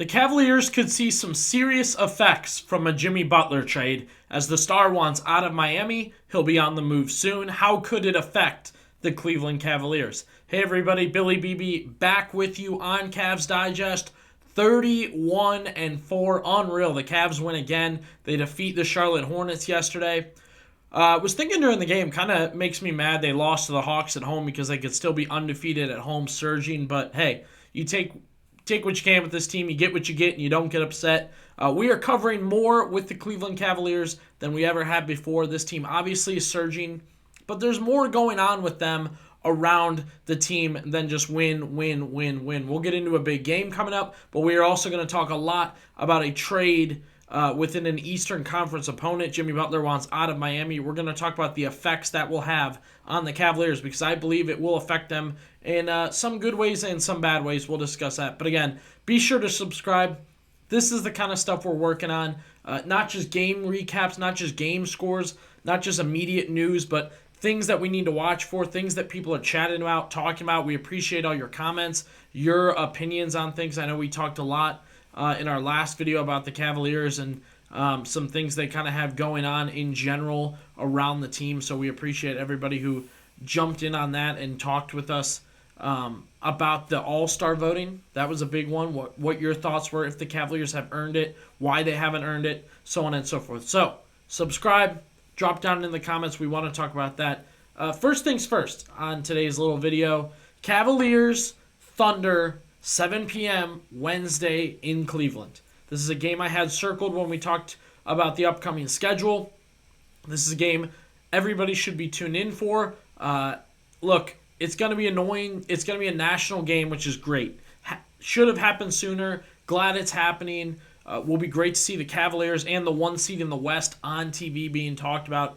The Cavaliers could see some serious effects from a Jimmy Butler trade. As the star wants out of Miami, he'll be on the move soon. How could it affect the Cleveland Cavaliers? Hey everybody, Billy BB back with you on Cavs Digest. 31-4, unreal. The Cavs win again. They defeat the Charlotte Hornets yesterday. I was thinking during the game, kind of makes me mad they lost to the Hawks at home because they could still be undefeated at home, surging. But hey, you take what you can with this team. You get what you get, and you don't get upset. We are covering more with the Cleveland Cavaliers than we ever had before. This team obviously is surging, but there's more going on with them around the team than just win. We'll get into a big game coming up, but we are also going to talk a lot about a trade within an Eastern Conference opponent. Jimmy Butler wants out of Miami. We're going to talk about the effects that will have on the Cavaliers because I believe it will affect them in some good ways and some bad ways. We'll discuss that. But again, be sure to subscribe. This is the kind of stuff we're working on. Not just game recaps, not just game scores, not just immediate news, but things that we need to watch for, things that people are chatting about, talking about. We appreciate all your comments, your opinions on things. I know we talked a lot in our last video about the Cavaliers and some things they kind of have going on in general around the team. So we appreciate everybody who jumped in on that and talked with us about the All-Star voting. That was a big one. What your thoughts were, if the Cavaliers have earned it, why they haven't earned it, so on and so forth. So subscribe, drop down in the comments. We want to talk about that. First things first on today's little video, Cavaliers, Thunder, 7 p.m. Wednesday in Cleveland. This is a game I had circled when we talked about the upcoming schedule. This is a game everybody should be tuned in for. Look, it's going to be annoying. It's going to be a national game, which is great. Should have happened sooner. Glad it's happening. Will be great to see the Cavaliers and the 1 seed in the West on TV being talked about.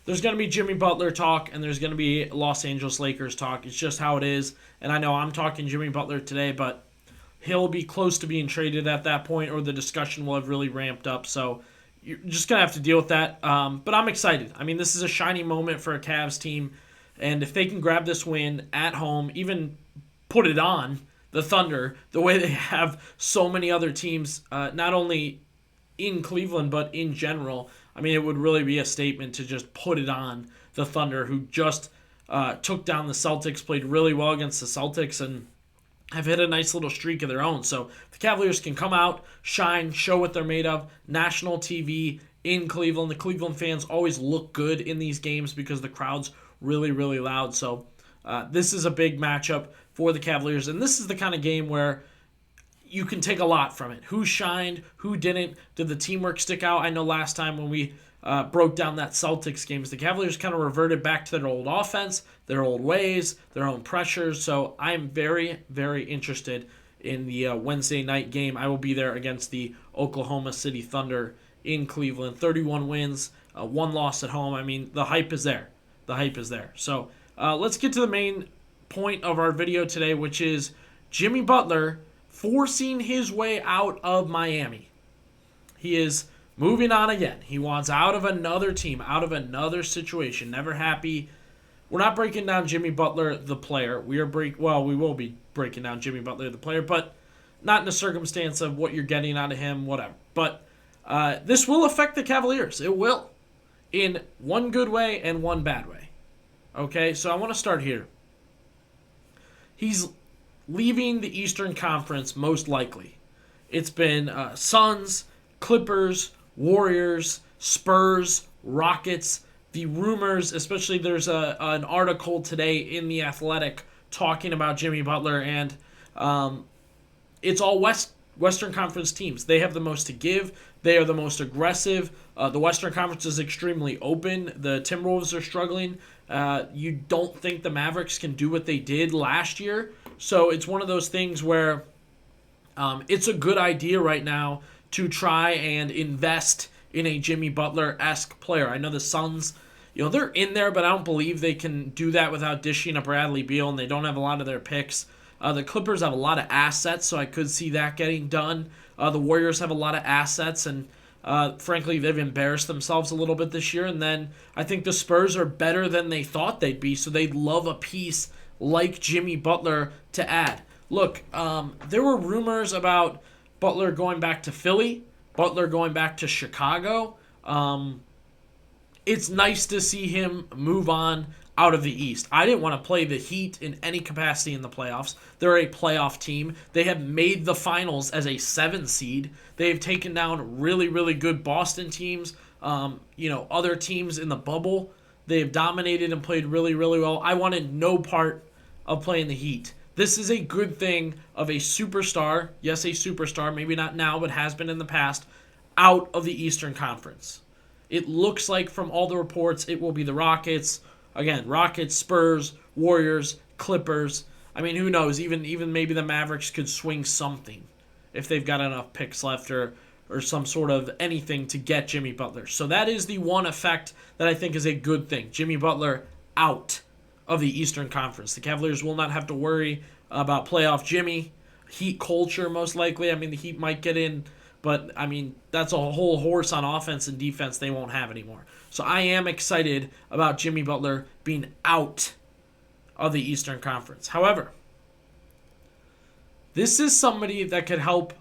There's going to be Jimmy Butler talk, and there's going to be Los Angeles Lakers talk. It's just how it is. And I know I'm talking Jimmy Butler today, but he'll be close to being traded at that point, or the discussion will have really ramped up. So you're just going to have to deal with that. But I'm excited. I mean, this is a shining moment for a Cavs team. And if they can grab this win at home, even put it on the Thunder, the way they have so many other teams, not only in Cleveland, but in general, I mean, it would really be a statement to just put it on the Thunder, who just took down the Celtics, played really well against the Celtics, and have hit a nice little streak of their own. So the Cavaliers can come out, shine, show what they're made of. National TV in Cleveland. The Cleveland fans always look good in these games because the crowd's really, really loud. So this is a big matchup for the Cavaliers, and this is the kind of game where you can take a lot from it. Who shined? Who didn't? Did the teamwork stick out? I know last time when we broke down that Celtics games, the Cavaliers kind of reverted back to their old offense, their old ways, their own pressures. So I'm very, very interested in the Wednesday night game. I will be there against the Oklahoma City Thunder in Cleveland. 31 wins, 1 loss at home. I mean, the hype is there. The hype is there. So let's get to the main point of our video today, which is Jimmy Butler forcing his way out of Miami. He is moving on again. He wants out of another team, out of another situation. Never happy. We're not breaking down Jimmy Butler, the player. We will be breaking down Jimmy Butler, the player, but not in the circumstance of what you're getting out of him, whatever. But this will affect the Cavaliers. It will. In one good way and one bad way. Okay, so I want to start here. He's leaving the Eastern Conference most likely. It's been Suns, Clippers, Warriors, Spurs, Rockets. The rumors, especially there's an article today in The Athletic talking about Jimmy Butler, and it's all Western Conference teams. They have the most to give. They are the most aggressive. The Western Conference is extremely open. The Timberwolves are struggling. You don't think the Mavericks can do what they did last year. So it's one of those things where it's a good idea right now to try and invest in a Jimmy Butler-esque player. I know the Suns, they're in there, but I don't believe they can do that without dishing a Bradley Beal, and they don't have a lot of their picks. The Clippers have a lot of assets, so I could see that getting done. The Warriors have a lot of assets, and frankly, they've embarrassed themselves a little bit this year. And then I think the Spurs are better than they thought they'd be, so they'd love a piece like Jimmy Butler to add. Look, there were rumors about Butler going back to Philly, Butler going back to Chicago. It's nice to see him move on out of the East. I didn't want to play the Heat in any capacity in the playoffs. They're a playoff team. They have made the finals as a 7 seed. They have taken down really, really good Boston teams, other teams in the bubble. They have dominated and played really, really well. I wanted no part of playing the Heat. This is a good thing of a superstar, yes, a superstar, maybe not now, but has been in the past, out of the Eastern Conference. It looks like from all the reports it will be the Rockets. Again, Rockets, Spurs, Warriors, Clippers. I mean, who knows? Even maybe the Mavericks could swing something if they've got enough picks left or some sort of anything to get Jimmy Butler. So that is the one effect that I think is a good thing. Jimmy Butler out of the Eastern Conference. The Cavaliers will not have to worry about playoff Jimmy. Heat culture, most likely. I mean, the Heat might get in, but, I mean, that's a whole horse on offense and defense they won't have anymore. So I am excited about Jimmy Butler being out of the Eastern Conference. However, this is somebody that could help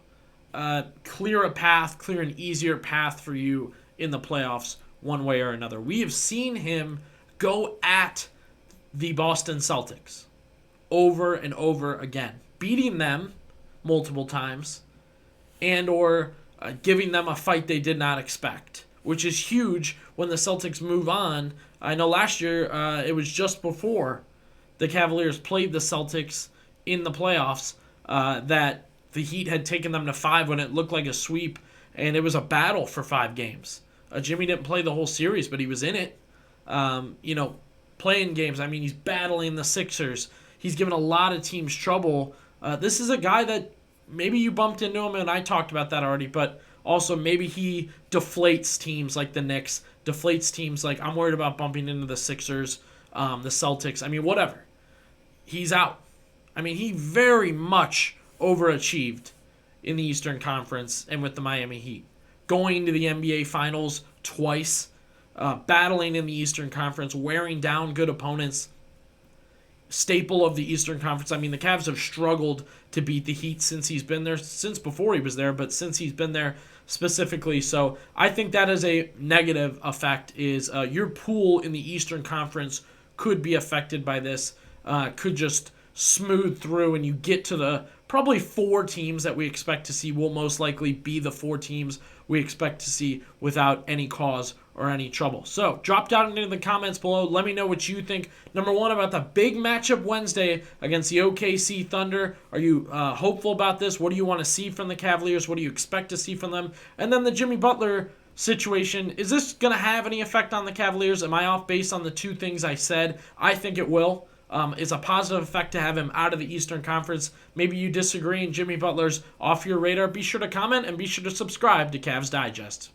clear an easier path for you in the playoffs one way or another. We have seen him go at the Boston Celtics over and over again, beating them multiple times and or giving them a fight they did not expect, which is huge when the Celtics move on. I know last year it was just before the Cavaliers played the Celtics in the playoffs that the Heat had taken them to 5 when it looked like a sweep, and it was a battle for 5 games. Jimmy didn't play the whole series, but he was in it. Playing games. I mean, he's battling the Sixers. He's given a lot of teams trouble. This is a guy that maybe you bumped into him, and I talked about that already, but also maybe he deflates teams like the Knicks, deflates teams like I'm worried about bumping into the Sixers, the Celtics. I mean, whatever. He's out. I mean, he very much overachieved in the Eastern Conference and with the Miami Heat. Going to the NBA Finals twice, battling in the Eastern Conference, wearing down good opponents, staple of the Eastern Conference. I mean, the Cavs have struggled to beat the Heat since he's been there, since before he was there, but since he's been there specifically. So I think that is a negative effect, is your pool in the Eastern Conference could be affected by this, could just smooth through, and you get to the probably 4 teams that we expect to see will most likely be the 4 teams we expect to see without any cause or any trouble. So drop down into the comments below. Let me know what you think. Number 1, about the big matchup Wednesday against the OKC Thunder. Are you hopeful about this? What do you want to see from the Cavaliers? What do you expect to see from them? And then the Jimmy Butler situation. Is this going to have any effect on the Cavaliers? Am I off based on the 2 things I said? I think it will. It's a positive effect to have him out of the Eastern Conference. Maybe you disagree and Jimmy Butler's off your radar. Be sure to comment and be sure to subscribe to Cavs Digest.